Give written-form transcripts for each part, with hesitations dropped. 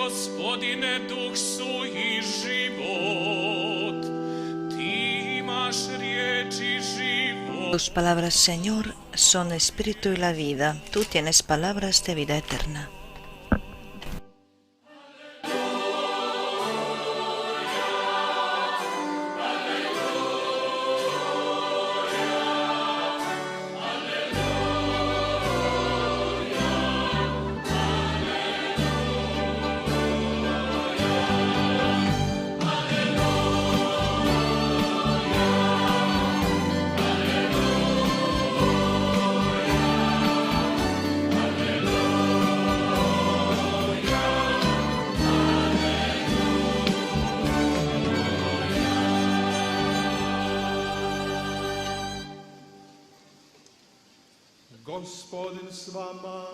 Gospodine, duh su i život, ti imaš riječi život. Tus palabras, Señor, son espíritu y la vida. Tú tienes palabras de vida eterna. Gospodin s vama.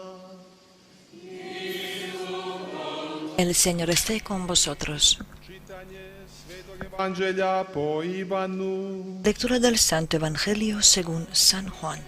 El Señor esté con vosotros. Čitanje Svetog Evanđelja po Ivanu. Lectura del Santo Evangelio según San Juan.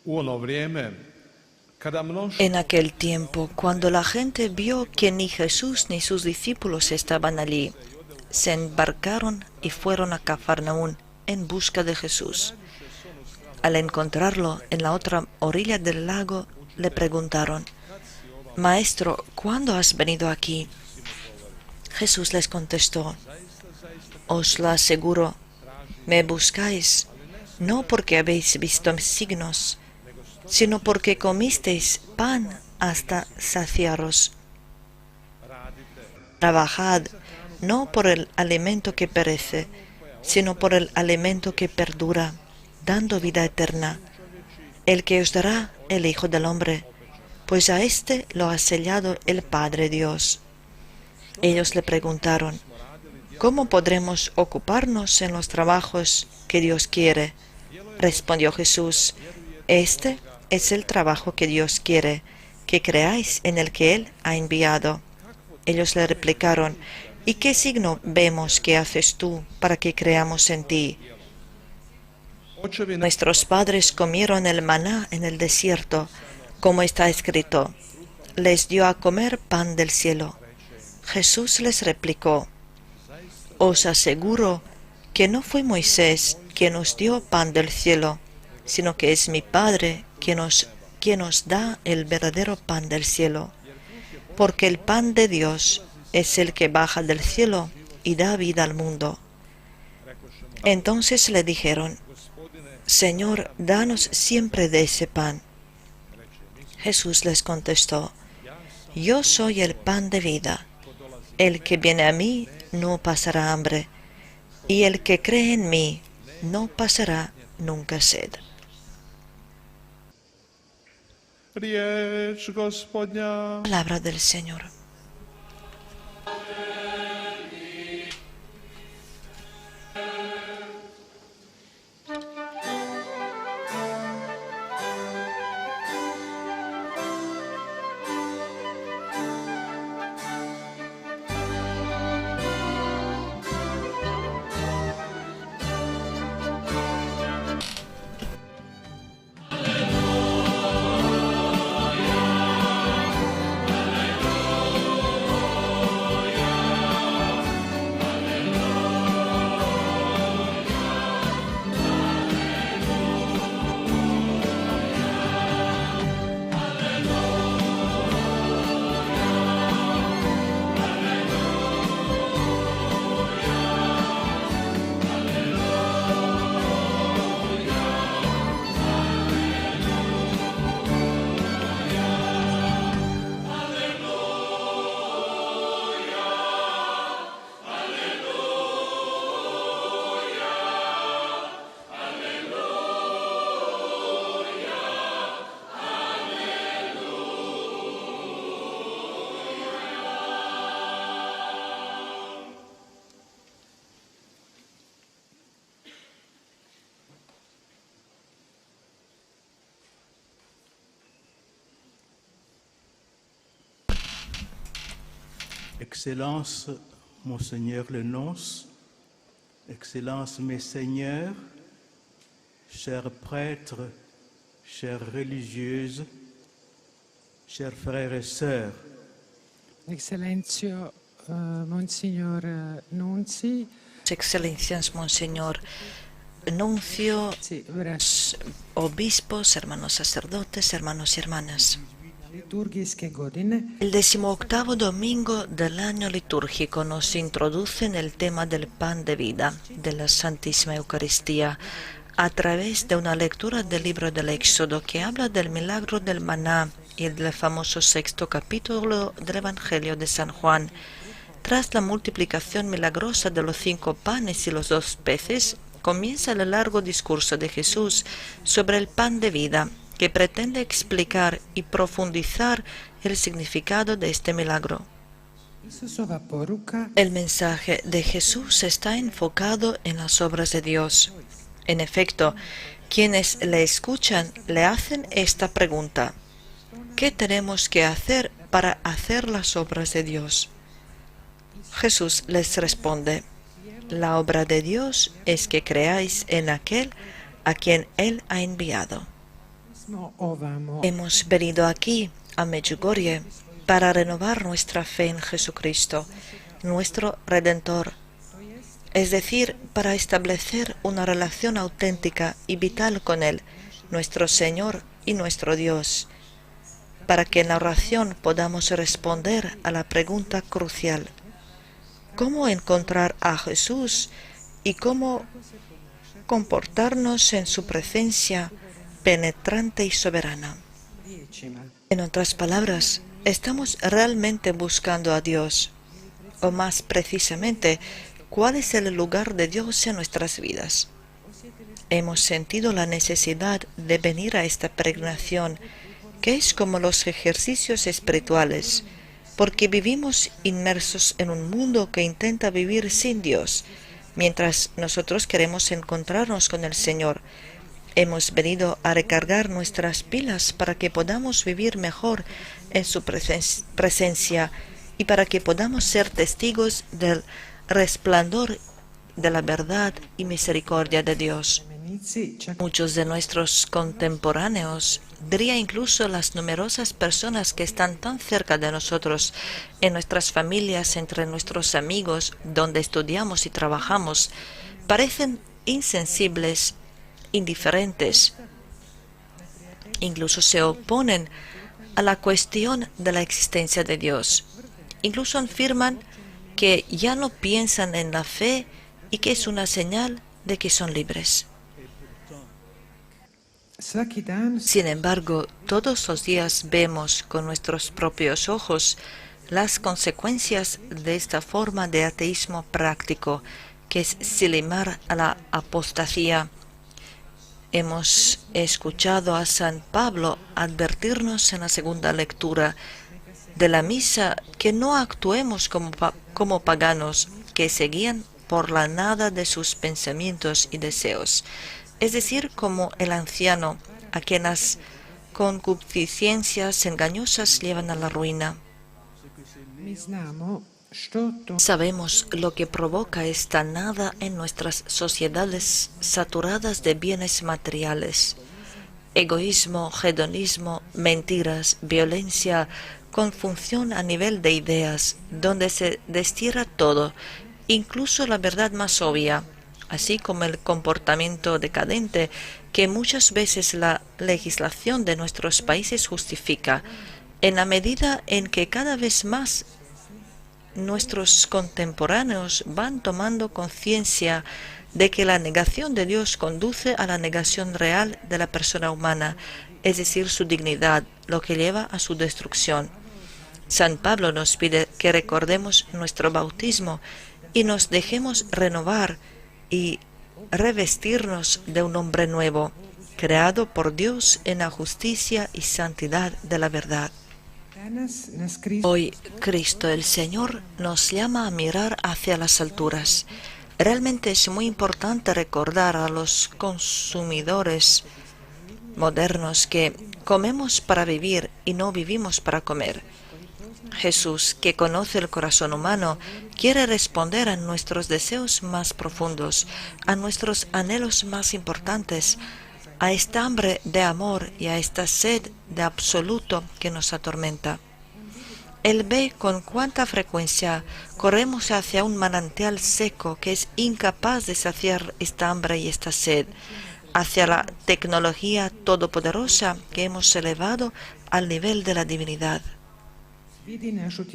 U ono vrijeme, kada mnoštvo En aquel tiempo, cuando la gente vio que ni Jesús ni sus discípulos estaban allí, se embarcaron y fueron a Cafarnaún en busca de Jesús. Al encontrarlo en la otra orilla del lago, le preguntaron: Maestro, ¿cuándo has venido aquí? Jesús les contestó: Os lo aseguro, me buscáis, no porque habéis visto signos, sino porque comisteis pan hasta saciaros. Trabajad, no por el alimento que perece, sino por el alimento que perdura, dando vida eterna, el que os dará el Hijo del Hombre, pues a éste lo ha sellado el Padre Dios. Ellos le preguntaron: ¿Cómo podremos ocuparnos en los trabajos que Dios quiere? Respondió Jesús: Este es el trabajo que Dios quiere, que creáis en el que Él ha enviado. Ellos le replicaron: ¿Y qué signo vemos que haces tú para que creamos en ti? očevi Nuestros padres comieron el maná en el desierto, como está escrito: les dio a comer pan del cielo. Jesús les replicó: os aseguro que no fue Moisés quien os dio pan del cielo, sino que es mi Padre quien os da el verdadero pan del cielo. Porque el pan de Dios es el que baja del cielo y da vida al mundo. Entonces le dijeron: Señor, danos siempre de ese pan. Jesús les contestó: Yo soy el pan de vida. El que viene a mí no pasará hambre, y el que cree en mí no pasará nunca sed. riječ Gospodnja. Palabra del Señor. Excellence, Monseigneur le nonce, Excellence, mes seigneurs, chers prêtres, chères religieuses, chers frères et sœurs, Excellentio Monsignor Nunzi, Excelencias, Monseñor Nuncio, sì, ora obispos, hermanos sacerdotes, hermanos y hermanas. liturgijske godine El 18º domingo del año litúrgico nos introduce en el tema del pan de vida, de la Santísima Eucaristía, a través de una lectura del libro del Éxodo que habla del milagro del maná y del famoso 6º capítulo del Evangelio de San Juan. Tras la multiplicación milagrosa de los 5 panes y los 2 peces, comienza el largo discurso de Jesús sobre el pan de vida, que pretende explicar y profundizar el significado de este milagro. Isusova poruka El mensaje de Jesús está enfocado en las obras de Dios. En efecto, quienes le escuchan le hacen esta pregunta: ¿qué tenemos que hacer para hacer las obras de Dios? Jesús les responde: la obra de Dios es que creáis en aquel a quien Él ha enviado. smo ovamo Hemos venido aquí, a Medjugorje, para renovar nuestra fe en Jesucristo, nuestro Redentor, es decir, para establecer una relación auténtica y vital con Él, nuestro Señor y nuestro Dios, para que en la oración podamos responder a la pregunta crucial: ¿cómo encontrar a Jesús y cómo comportarnos en su presencia penetrante y soberana? riječima. En otras palabras, ¿estamos realmente buscando a Dios? O más precisamente, ¿cuál es el lugar de Dios en nuestras vidas? Hemos sentido la necesidad de venir a esta peregrinación, que es como los ejercicios espirituales, porque vivimos inmersos en un mundo que intenta vivir sin Dios, mientras nosotros queremos encontrarnos con el Señor. Hemos venido a recargar nuestras pilas para que podamos vivir mejor en su presencia y para que podamos ser testigos del resplandor de la verdad y misericordia de Dios. Menici, čak Muchos de nuestros contemporáneos, diría incluso las numerosas personas que están tan cerca de nosotros, en nuestras familias, entre nuestros amigos, donde estudiamos y trabajamos, parecen insensibles, indiferentes, incluso se oponen a la cuestión de la existencia de Dios. Incluso afirman que ya no piensan en la fe y que es una señal de que son libres. svaki dan Sin embargo, todos los días vemos con nuestros propios ojos las consecuencias de esta forma de ateísmo práctico, que es silimar a la apostasía. Hemos escuchado a San Pablo advertirnos en la segunda lectura de la misa que no actuemos como paganos que seguían por la nada de sus pensamientos y deseos, es decir, como el anciano a quien las concupiscencias engañosas llevan a la ruina. mi znamo što to Sabemos lo que provoca esta nada en nuestras sociedades saturadas de bienes materiales: egoísmo, hedonismo, mentiras, violencia, confusión a nivel de ideas, donde se destierra todo, incluso la verdad más obvia, así como el comportamiento decadente que muchas veces la legislación de nuestros países justifica, en la medida en que cada vez más nuestros contemporáneos van tomando conciencia de que la negación de Dios conduce a la negación real de la persona humana, es decir, su dignidad, lo que lleva a su destrucción. San Pablo nos pide que recordemos nuestro bautismo y nos dejemos renovar y revestirnos de un hombre nuevo, creado por Dios en la justicia y santidad de la verdad. danas nas Kristus Hoy Cristo el Señor nos llama a mirar hacia las alturas. Realmente es muy importante recordar a los consumidores modernos que comemos para vivir y no vivimos para comer. Jesús, que conoce el corazón humano, quiere responder a nuestros deseos más profundos, a nuestros anhelos más importantes, a esta hambre de amor y a esta sed de absoluto que nos atormenta. Él ve con cuánta frecuencia corremos hacia un manantial seco que es incapaz de saciar esta hambre y esta sed, hacia la tecnología todopoderosa que hemos elevado al nivel de la divinidad.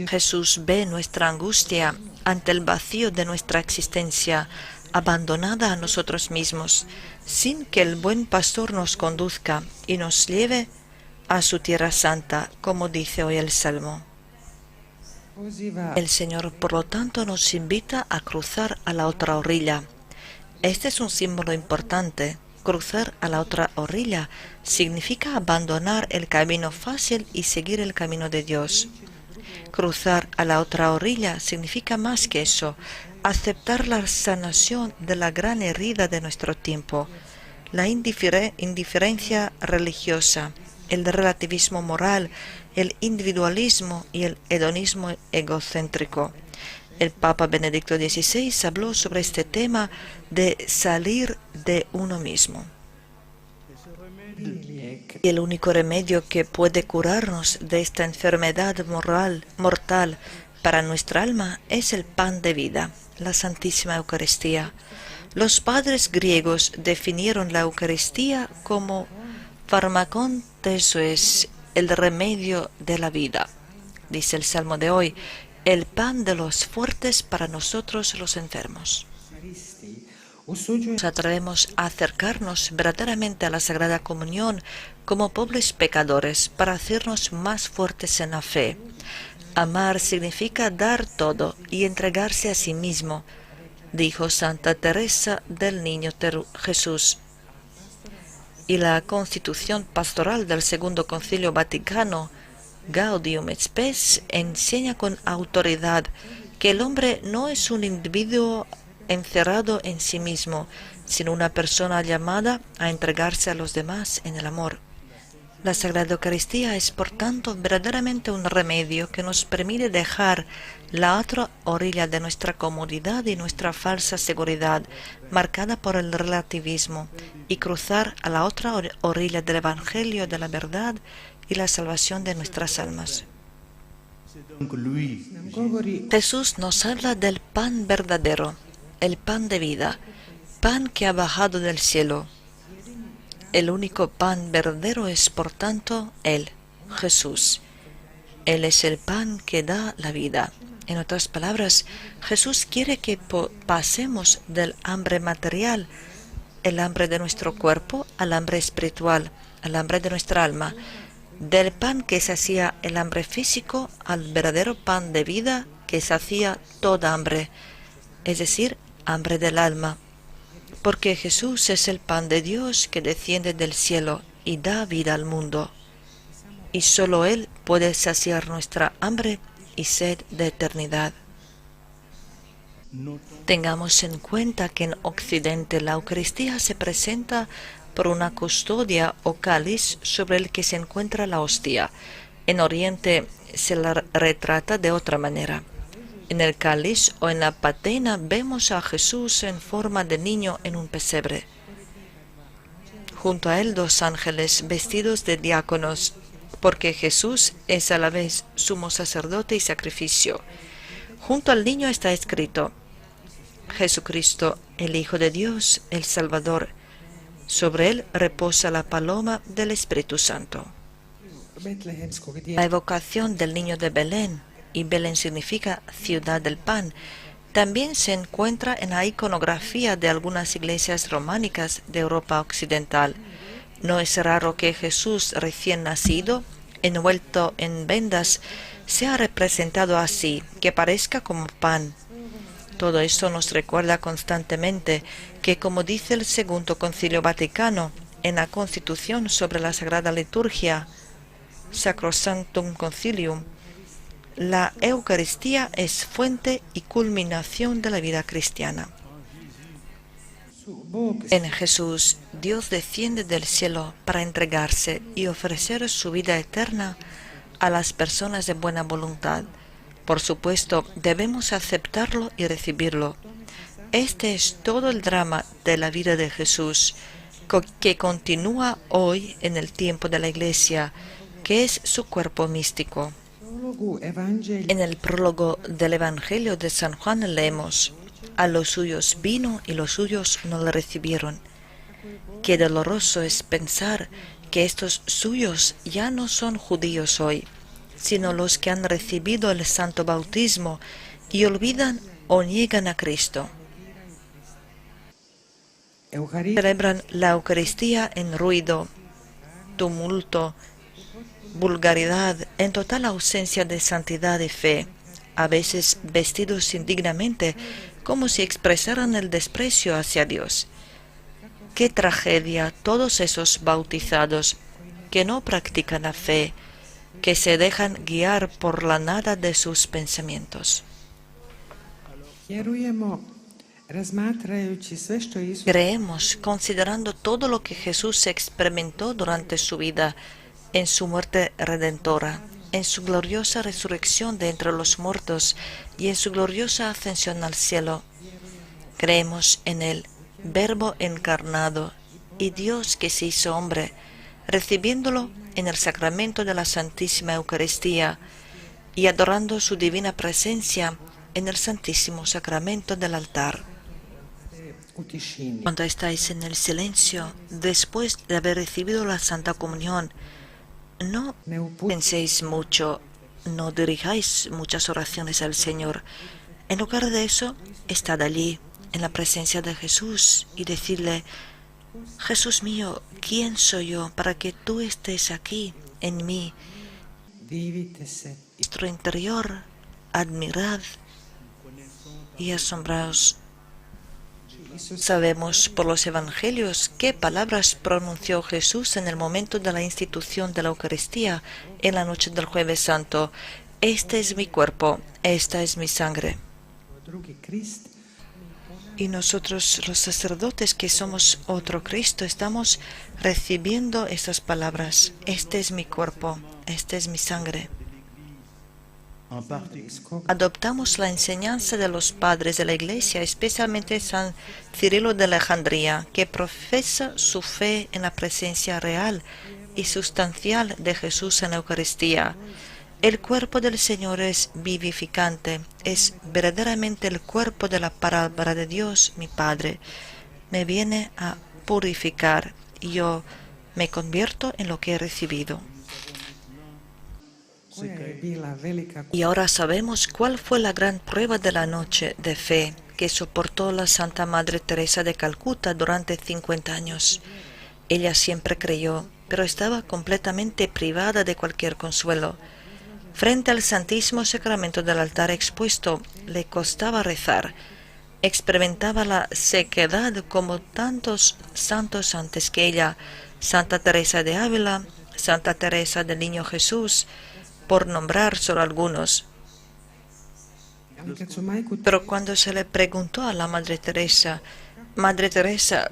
Jesús ve nuestra angustia ante el vacío de nuestra existencia, abandonada a nosotros mismos, sin que el buen pastor nos conduzca y nos lleve a su tierra santa, como dice hoy el Salmo. El Señor, por lo tanto, nos invita a cruzar a la otra orilla. Este es un símbolo importante. Cruzar a la otra orilla significa abandonar el camino fácil y seguir el camino de Dios. Cruzar a la otra orilla significa más que eso, aceptar la sanación de la gran herida de nuestro tiempo, la indiferencia religiosa, el relativismo moral, el individualismo y el hedonismo egocéntrico. El Papa Benedicto XVI habló sobre este tema de salir de uno mismo. Y el único remedio que puede curarnos de esta enfermedad mortal para nuestra alma es el pan de vida, la Santísima Eucaristía. Los padres griegos definieron la Eucaristía como fármacon tesoes, el remedio de la vida. Dice el Salmo de hoy, el pan de los fuertes para nosotros los enfermos. Nos atrevemos a acercarnos verdaderamente a la Sagrada Comunión como pobres pecadores para hacernos más fuertes en la fe. Amar significa dar todo y entregarse a sí mismo, dijo Santa Teresa del Niño Jesús. Y la Constitución Pastoral del Segundo Concilio Vaticano, Gaudium et Spes, enseña con autoridad que el hombre no es un individuo encerrado en sí mismo, sino una persona llamada a entregarse a los demás en el amor. La Sagrada Eucaristía es, por tanto, verdaderamente un remedio que nos permite dejar la otra orilla de nuestra comodidad y nuestra falsa seguridad, marcada por el relativismo, y cruzar a la otra orilla del Evangelio de la verdad y la salvación de nuestras almas. Jesús nos habla del pan verdadero, el pan de vida, pan que ha bajado del cielo. El único pan verdadero es, por tanto, Él, Jesús. Él es el pan que da la vida. En otras palabras, Jesús quiere que pasemos del hambre material, el hambre de nuestro cuerpo, al hambre espiritual, al hambre de nuestra alma, del pan que sacía el hambre físico al verdadero pan de vida que sacía toda hambre, es decir, hambre del alma. Porque Jesús es el pan de Dios que desciende del cielo y da vida al mundo. Y solo Él puede saciar nuestra hambre y sed de eternidad. Tengamos en cuenta que en Occidente la Eucaristía se presenta por una custodia o cáliz sobre el que se encuentra la hostia. En Oriente se la retrata de otra manera. En el cáliz o en la patena vemos a Jesús en forma de niño en un pesebre. Junto a él 2 ángeles vestidos de diáconos, porque Jesús es a la vez sumo sacerdote y sacrificio. Junto al niño está escrito, Jesucristo, el Hijo de Dios, el Salvador. Sobre él reposa la paloma del Espíritu Santo. La evocación del niño de Belén, y Belén significa ciudad del pan, también se encuentra en la iconografía de algunas iglesias románicas de Europa occidental. No es raro que Jesús recién nacido, envuelto en vendas, sea representado así, que parezca como pan. Todo esto nos recuerda constantemente que, como dice el Segundo Concilio Vaticano en la Constitución sobre la Sagrada Liturgia, Sacrosanctum Concilium, la Eucaristía es fuente y culminación de la vida cristiana. En Jesús, Dios desciende del cielo para entregarse y ofrecer su vida eterna a las personas de buena voluntad. Por supuesto, debemos aceptarlo y recibirlo. Este es todo el drama de la vida de Jesús, que continúa hoy en el tiempo de la Iglesia, que es su cuerpo místico. En el prólogo del Evangelio de San Juan leemos: a los suyos vino y los suyos no le recibieron. Qué doloroso es pensar que estos suyos ya no son judíos hoy, sino los que han recibido el santo bautismo y olvidan o niegan a Cristo. Celebran la Eucaristía en ruido, tumulto, vulgaridad, en total ausencia de santidad y fe, a veces vestidos indignamente, como si expresaran el desprecio hacia Dios. ¡Qué tragedia todos esos bautizados que no practican la fe, que se dejan guiar por la nada de sus pensamientos! Creemos, considerando todo lo que Jesús experimentó durante su vida, en su muerte redentora, en su gloriosa resurrección de entre los muertos y en su gloriosa ascensión al cielo. Creemos en el Verbo encarnado y Dios que se hizo hombre, recibiéndolo en el sacramento de la Santísima Eucaristía y adorando su divina presencia en el Santísimo Sacramento del altar. Cuando estáis en el silencio, después de haber recibido la Santa Comunión, no penséis mucho, no dirijáis muchas oraciones al Señor. En lugar de eso, estad allí, en la presencia de Jesús, y decidle: Jesús mío, ¿quién soy yo para que tú estés aquí, en mí? Vuestro interior, admirad y asombraos. Sabemos por los Evangelios qué palabras pronunció Jesús en el momento de la institución de la Eucaristía en la noche del Jueves Santo: este es mi cuerpo, esta es mi sangre. Y nosotros, los sacerdotes que somos otro Cristo, estamos recibiendo estas palabras: este es mi cuerpo, esta es mi sangre. Adoptamos la enseñanza de los padres de la Iglesia, especialmente San Cirilo de Alejandría, que profesa su fe en la presencia real y sustancial de Jesús en la Eucaristía. El cuerpo del Señor es vivificante, es verdaderamente el cuerpo de la palabra de Dios, mi Padre. Me viene a purificar y yo me convierto en lo que he recibido. Y ahora sabemos cuál fue la gran prueba de la noche de fe que soportó la Santa Madre Teresa de Calcuta durante 50 años. Ella siempre creyó, pero estaba completamente privada de cualquier consuelo. Frente al Santísimo Sacramento del altar expuesto, le costaba rezar. Experimentaba la sequedad como tantos santos antes que ella: Santa Teresa de Ávila, Santa Teresa del Niño Jesús, por nombrar solo algunos. Pero cuando se le preguntó a la Madre Teresa,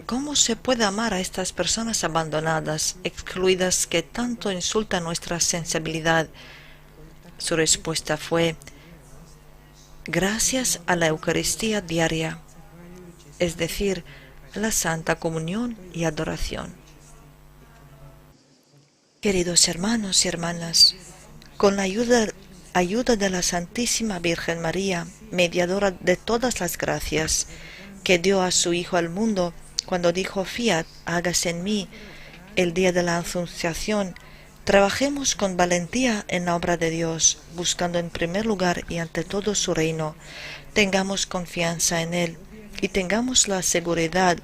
¿cómo se puede amar a estas personas abandonadas, excluidas, que tanto insultan nuestra sensibilidad? Su respuesta fue: gracias a la Eucaristía diaria, es decir, la Santa Comunión y adoración. Queridos hermanos y hermanas, con la ayuda de la Santísima Virgen María, mediadora de todas las gracias, que dio a su Hijo al mundo cuando dijo: Fiat, hágase en mí, el día de la Anunciación, trabajemos con valentía en la obra de Dios, buscando en primer lugar y ante todo su reino. Tengamos confianza en Él y tengamos la seguridad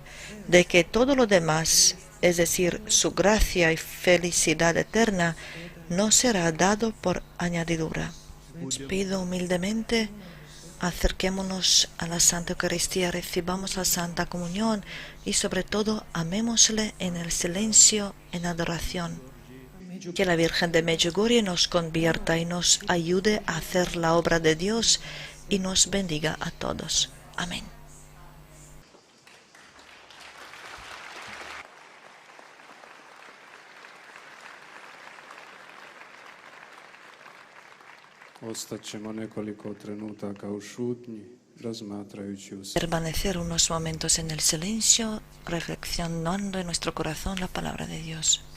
de que todo lo demás, es decir, su gracia y felicidad eterna, no será dado por añadidura. Os pido humildemente, acerquémonos a la Santa Eucaristía, recibamos la Santa Comunión y sobre todo amémosle en el silencio, en adoración. Que la Virgen de Medjugorje nos convierta y nos ayude a hacer la obra de Dios y nos bendiga a todos. Amén. Ostat ćemo nekoliko trenutaka u šutnji, razmatrajući u Permanecer unos momentos en el silencio, reflexionando en nuestro corazón la palabra de Dios.